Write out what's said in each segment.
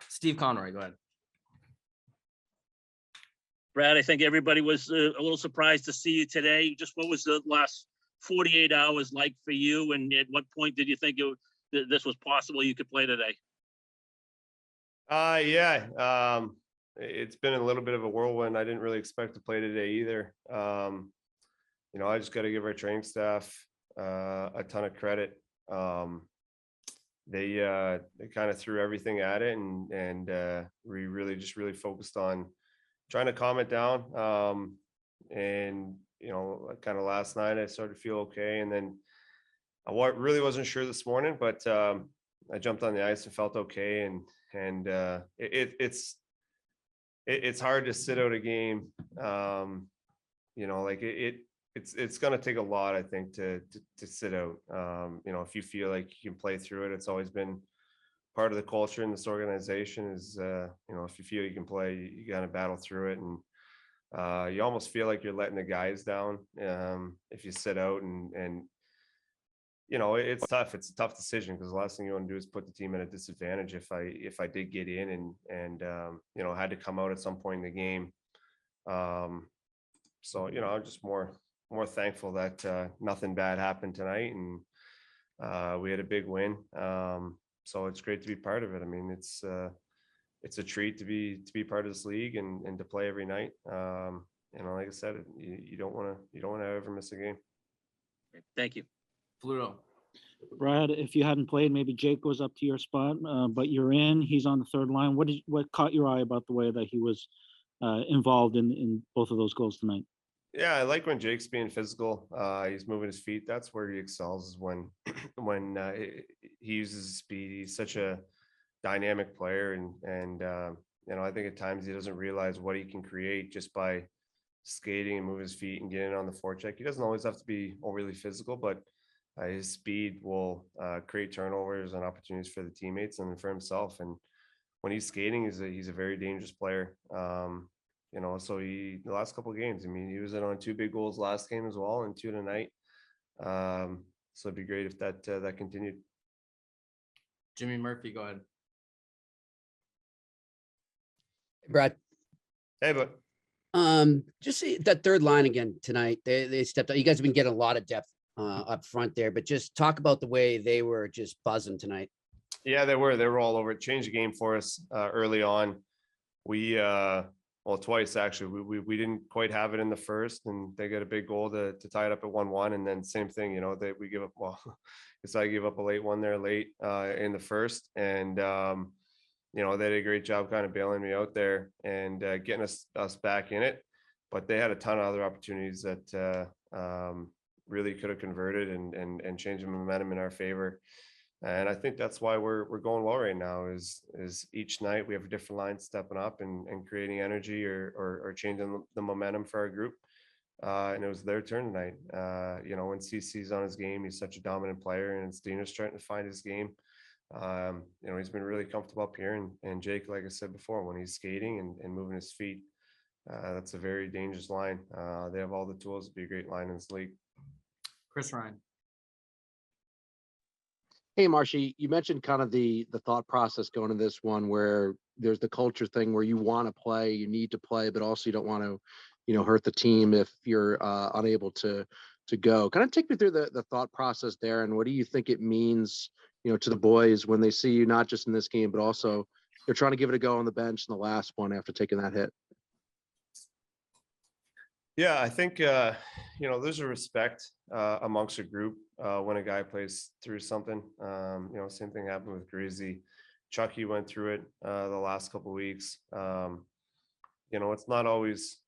Steve Conroy, go ahead. Brad, I think everybody was a little surprised to see you today. Just what was the last 48 hours like for you? And at what point did you think this was possible you could play today? Yeah. It's been a little bit of a whirlwind. I didn't really expect to play today either. I just got to give our training staff a ton of credit. They kind of threw everything at it, and we really focused on trying to calm it down. And kind of last night I started to feel okay, and then I really wasn't sure this morning, but I jumped on the ice and felt okay. And it's hard to sit out a game. It's going to take a lot, I think, to sit out. If you feel like you can play through it, it's always been part of the culture in this organization is, if you feel you can play, you got to battle through it. And you almost feel like you're letting the guys down if you sit out. And it's tough. It's a tough decision because the last thing you want to do is put the team at a disadvantage if I did get in and had to come out at some point in the game. So, I'm just more thankful that nothing bad happened tonight, and we had a big win. So it's great to be part of it. I mean, it's a treat to be part of this league and to play every night. Like I said, you don't want to ever miss a game. Thank you. Fluto. Brad, if you hadn't played, maybe Jake goes up to your spot, but you're in. He's on the third line. What caught your eye about the way that he was involved in both of those goals tonight? Yeah, I like when Jake's being physical. He's moving his feet. That's where he excels, is when he uses his speed. He's such a dynamic player, and I think at times he doesn't realize what he can create just by skating and moving his feet and getting on the forecheck. He doesn't always have to be overly physical, but his speed will create turnovers and opportunities for the teammates and for himself. And when he's skating, he's a very dangerous player. So the last couple of games, I mean, he was in on 2 big goals last game as well, and 2 tonight. So it'd be great if that continued. Jimmy Murphy, go ahead. Brad. Hey, bud. Just see that third line again tonight. They stepped up. You guys have been getting a lot of depth up front there, but just talk about the way they were just buzzing tonight. Yeah, they were all over it. Changed the game for us early on. We twice actually. We didn't quite have it in the first, and they got a big goal to tie it up at 1-1. And then same thing, we give up. Well, I gave up a late one there late in the first, and they did a great job kind of bailing me out there and getting us back in it. But they had a ton of other opportunities that really could have converted and changed the momentum in our favor. And I think that's why we're going well right now is each night we have a different line stepping up and creating energy or changing the momentum for our group. And it was their turn tonight. When CC's on his game, he's such a dominant player, and Steener's trying to find his game. He's been really comfortable up here, and Jake, like I said before, when he's skating and moving his feet, that's a very dangerous line. They have all the tools to be a great line in this league. Chris Ryan. Hey, Marshy, you mentioned kind of the thought process going to this one where there's the culture thing where you want to play, you need to play, but also you don't want to, hurt the team if you're unable to go. Kind of take me through the thought process there, and what do you think it means, to the boys when they see you not just in this game, but also they're trying to give it a go on the bench in the last one after taking that hit? Yeah, I think, there's a respect amongst a group when a guy plays through something. Same thing happened with Greasy. Chucky went through it the last couple of weeks. It's not always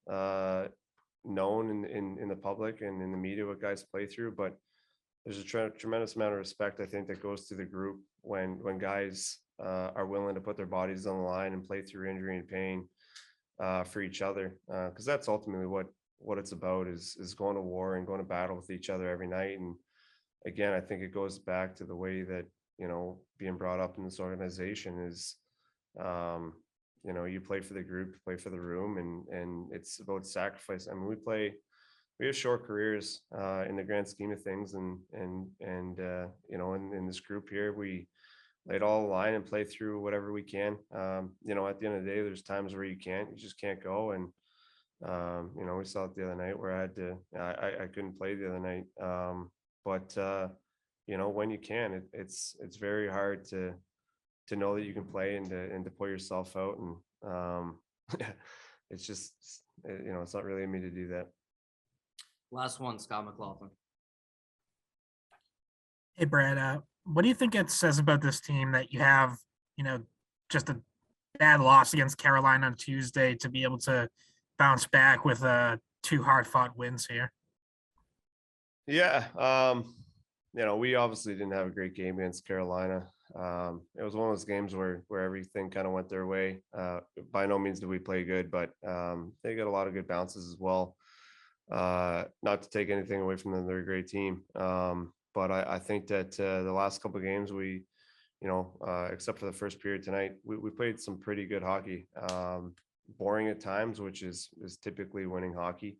known in the public and in the media what guys play through, but there's a tremendous amount of respect, I think, that goes to the group when guys are willing to put their bodies on the line and play through injury and pain for each other, because that's ultimately what it's about is going to war and going to battle with each other every night. And again, I think it goes back to the way that being brought up in this organization is you play for the group, you play for the room, and it's about sacrifice. I mean, we have short careers in the grand scheme of things, and in this group here we lay it all line and play through whatever we can. You know, at the end of the day, there's times where you just can't go. And, you know, we saw it the other night where I couldn't play the other night. But you know, when you can, it's very hard to know that you can play and to pull yourself out. And it's just, you know, it's not really in me to do that. Last one, Scott McLaughlin. Hey, Brad, what do you think it says about this team that you have, you know, just a bad loss against Carolina on Tuesday to be able to bounce back with 2 hard-fought wins here? Yeah. You know, we obviously didn't have a great game against Carolina. It was one of those games where everything kind of went their way. By no means did we play good, but they got a lot of good bounces as well. Not to take anything away from them, they're a great team. But I think that the last couple of games we, you know, except for the first period tonight, we played some pretty good hockey. Boring at times, which is typically winning hockey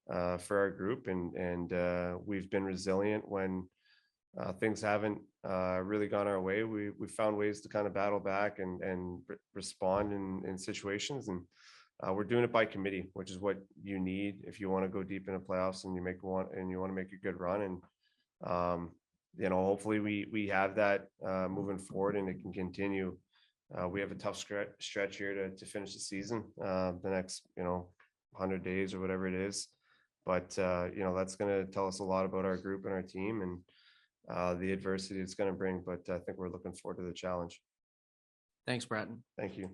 for our group, and we've been resilient when things haven't really gone our way. We found ways to kind of battle back and respond in situations, and we're doing it by committee, which is what you need if you want to go deep into playoffs and you want to make a good run. And you know, hopefully we have that moving forward and it can continue. We have a tough stretch here to finish the season, the next, you know, 100 days or whatever it is. But you know, that's going to tell us a lot about our group and our team and the adversity it's going to bring. But I think we're looking forward to the challenge. Thanks, Bratton. Thank you.